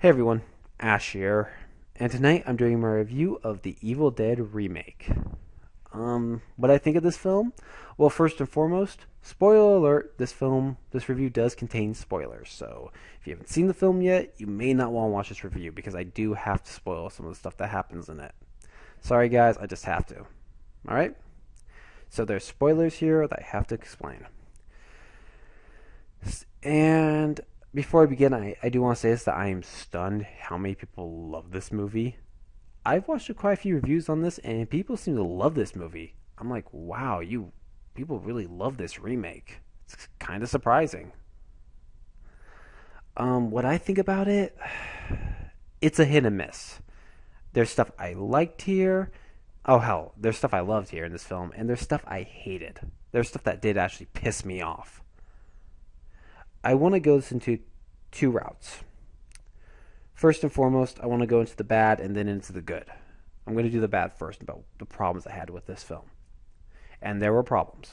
Hey everyone, Ash here, and tonight I'm doing my review of the Evil Dead remake. What I think of this film? Well, first and foremost, spoiler alert, this review does contain spoilers, so if you haven't seen the film yet, you may not want to watch this review because I do have to spoil some of the stuff that happens in it. Sorry guys, I just have to. Alright? So there's spoilers here that I have to explain. And before I begin, I do want to say this that I am stunned how many people love this movie. I've watched quite a few reviews on this, and people seem to love this movie. I'm like, wow, you people really love this remake. It's kind of surprising. What I think about it, it's a hit and miss. There's stuff I liked here. Oh hell, there's stuff I loved here in this film, and there's stuff I hated. There's stuff that did actually piss me off. I want to go this into two routes. First and foremost, I want to go into the bad and then into the good. I'm going to do the bad first about the problems I had with this film. And there were problems.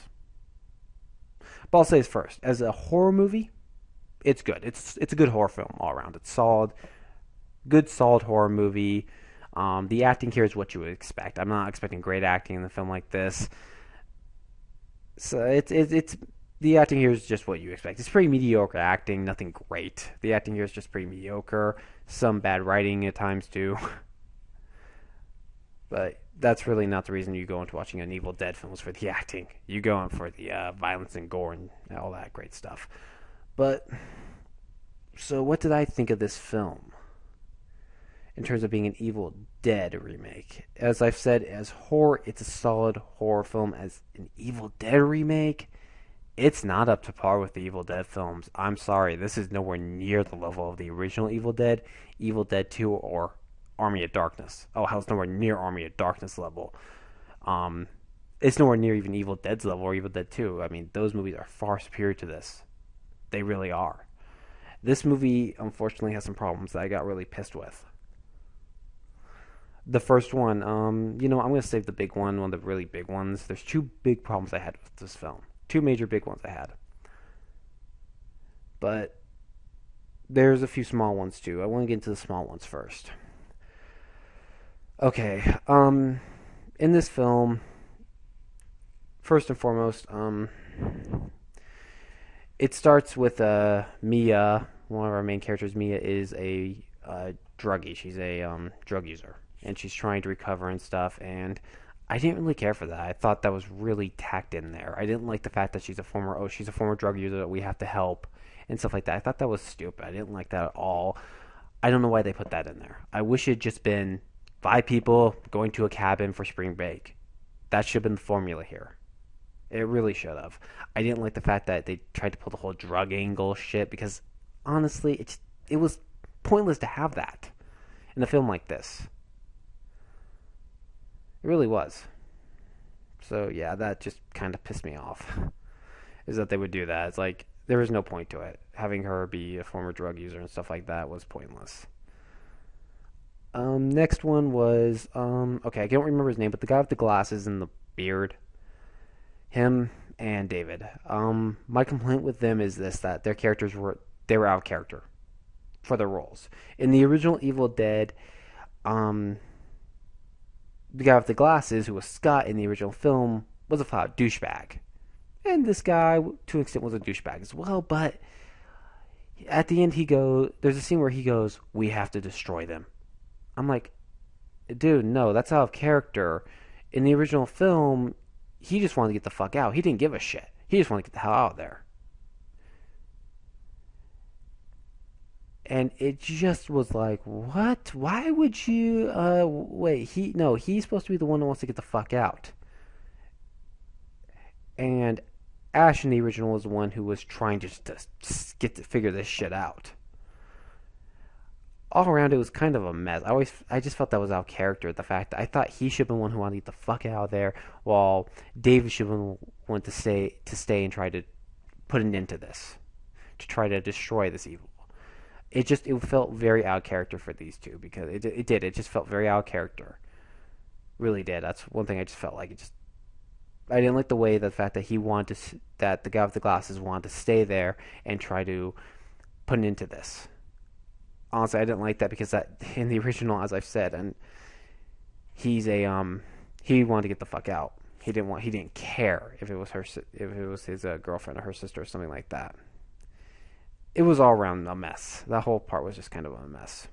But I'll say this first. As a horror movie, it's good. It's a good horror film all around. It's solid. Good, solid horror movie. The acting here is what you would expect. I'm not expecting great acting in a film like this. So it's the acting here is just what you expect. It's pretty mediocre acting, nothing great. The acting here is just pretty mediocre. Some bad writing at times too. But that's really not the reason you go into watching an Evil Dead film is for the acting. You go in for the violence and gore and all that great stuff. But so what did I think of this film in terms of being an Evil Dead remake? As I've said, as horror, it's a solid horror film. As an Evil Dead remake, it's not up to par with the Evil Dead films. I'm sorry, this is nowhere near the level of the original Evil Dead 2, or Army of Darkness. Oh, hell, it's nowhere near Army of Darkness level. Um, it's nowhere near even Evil Dead's level or Evil Dead 2. I mean, those movies are far superior to this. They really are. This movie, unfortunately, has some problems that I got really pissed with. The first one, I'm going to save the big one of the really big ones. There's two big problems I had with this film. Two major big ones I had. But there's a few small ones too. I want to get into the small ones first. Okay, in this film, first and foremost, it starts with Mia. One of our main characters, Mia, is a druggie. She's a drug user, and she's trying to recover and stuff. And I didn't really care for that. I thought that was really tacked in there. I didn't like the fact that she's a former drug user that we have to help and stuff like that. I thought that was stupid. I didn't like that at all. I don't know why they put that in there. I wish it had just been five people going to a cabin for spring break. That should have been the formula here. It really should have. I didn't like the fact that they tried to pull the whole drug angle shit because honestly, it was pointless to have that in a film like this. It really was. So yeah, that just kind of pissed me off. Is that they would do that? It's like there was no point to it. Having her be a former drug user and stuff like that was pointless. Next one was okay, I don't remember his name, but the guy with the glasses and the beard, him and David. My complaint with them is this: that their characters were out of character for their roles. In the original Evil Dead, the guy with the glasses, who was Scott in the original film, was a flat douchebag. And this guy, to an extent, was a douchebag as well, but at the end there's a scene where he goes, "We have to destroy them." I'm like, dude, no, that's out of character. In the original film, he just wanted to get the fuck out. He didn't give a shit. He just wanted to get the hell out of there. And it just was like, what? Why would you? Wait. He's supposed to be the one that wants to get the fuck out. And Ash in the original was the one who was trying to get to figure this shit out. All around, it was kind of a mess. I just felt that was out of character. The fact that I thought he should have been one who wanted to get the fuck out of there, while David should have been one to stay and try to put an end to this, to try to destroy this evil. It felt very out of character for these two because it just felt very out of character. Really did. That's one thing I just felt like I didn't like the fact that that the guy with the glasses wanted to stay there and try to put an end to this. honestly, I didn't like that because that in the original, as I've said, and he's a he wanted to get the fuck out. He didn't care if it was his girlfriend or her sister or something like that. It was all around a mess. That whole part was just kind of a mess.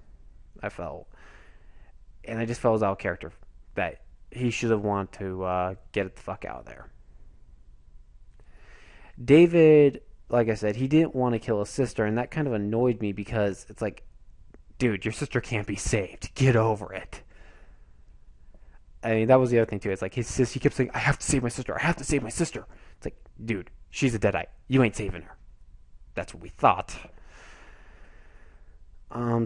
I felt, and I just felt it was out of character that he should have wanted to get it the fuck out of there. David, like I said, he didn't want to kill his sister, and that kind of annoyed me because it's like, dude, your sister can't be saved. Get over it. I mean, that was the other thing too. It's like his sister. He kept saying, "I have to save my sister. I have to save my sister." It's like, dude, she's a deadite. You ain't saving her. That's what we thought.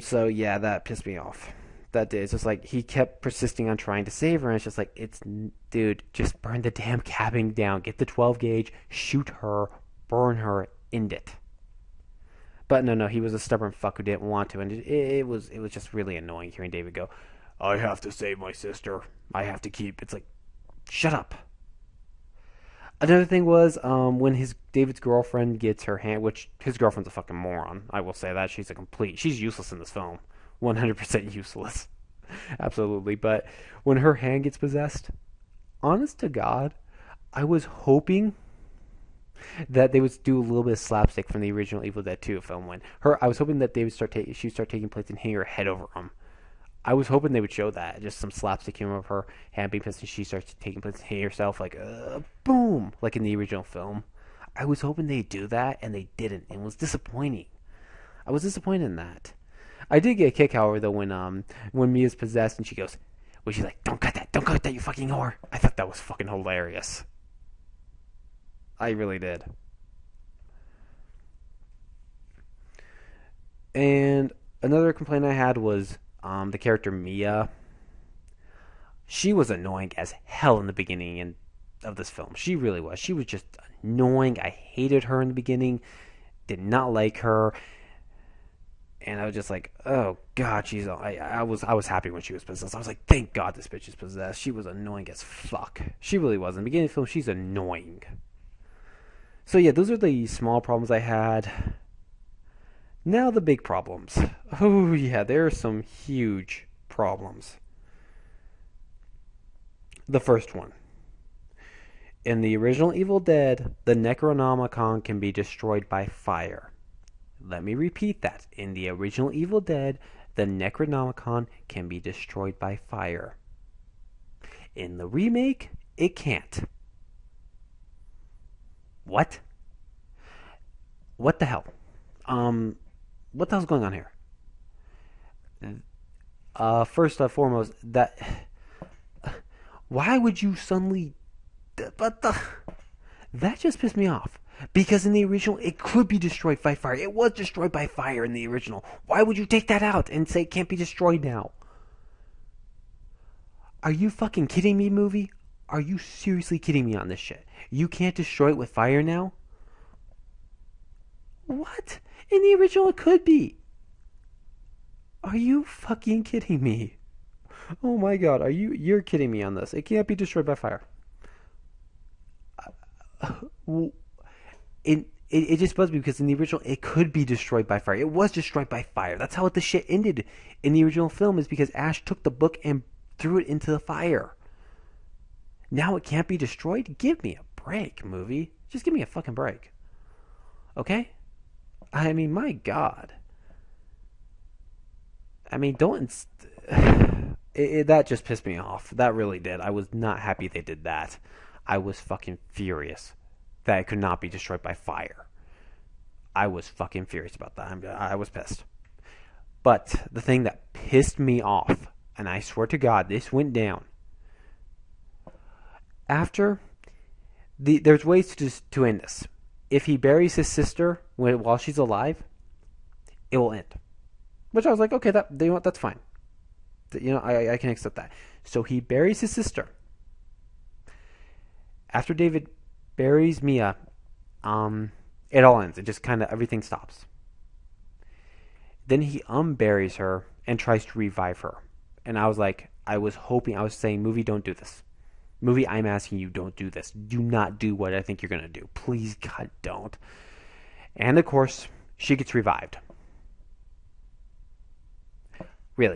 So yeah, that pissed me off. That did. It's just like he kept persisting on trying to save her, and it's just like, dude, just burn the damn cabin down. Get the 12 gauge, shoot her, burn her, end it. But no, he was a stubborn fuck who didn't want to, and it was just really annoying hearing David go, "I have to save my sister. I have to keep." It's like, shut up. Another thing was when his David's girlfriend gets her hand, which his girlfriend's a fucking moron. I will say that she's useless in this film, 100% useless, absolutely. But when her hand gets possessed, honest to God, I was hoping that they would do a little bit of slapstick from the original Evil Dead 2 film when I was hoping that they would she'd start taking place and hitting her head over him. I was hoping they would show that, just some slapstick humor of her hand being pissed and she starts taking place and hitting herself like, boom, like in the original film. I was hoping they'd do that, and they didn't. It was disappointing. I was disappointed in that. I did get a kick, however, though, when Mia's possessed and she goes, well, she's like, don't cut that, you fucking whore. I thought that was fucking hilarious. I really did. And another complaint I had was the character Mia. She was annoying as hell in the beginning of this film. She really was. She was just annoying. I hated her in the beginning. Did not like her. And I was just like, oh god, I was happy when she was possessed. I was like, thank God this bitch is possessed. She was annoying as fuck. She really was. In the beginning of the film, she's annoying. So yeah, those are the small problems I had. Now the big problems. Oh yeah, there are some huge problems. The first one. In the original Evil Dead, the Necronomicon can be destroyed by fire. Let me repeat that. In the original Evil Dead, the Necronomicon can be destroyed by fire. In the remake, it can't. What? What the hell? What the hell's going on here? First and foremost, that why would you suddenly? That just pissed me off. Because in the original, it could be destroyed by fire. It was destroyed by fire in the original. Why would you take that out and say it can't be destroyed now? Are you fucking kidding me, movie? Are you seriously kidding me on this shit? You can't destroy it with fire now? What? In the original, it could be. Are you fucking kidding me? Oh my god, you're kidding me on this. It can't be destroyed by fire. It just bugs me because in the original, it could be destroyed by fire. It was destroyed by fire. That's how the shit ended in the original film, is because Ash took the book and threw it into the fire. Now it can't be destroyed? Give me a break, movie. Just give me a fucking break. Okay? I mean, my god. I mean, don't... that just pissed me off. That really did. I was not happy they did that. I was fucking furious that it could not be destroyed by fire. I was fucking furious about that. I was pissed. But the thing that pissed me off, and I swear to God, this went down. After, there's ways to end this. If he buries his sister while she's alive, it will end. Which I was like, okay, that's fine. I can accept that. So he buries his sister. After David buries Mia, it all ends. It just kind of, everything stops. Then he unburies her and tries to revive her. And I was like, I was saying, movie, don't do this. Movie, I'm asking you, don't do this. Do not do what I think you're going to do. Please, God, don't. And of course, she gets revived.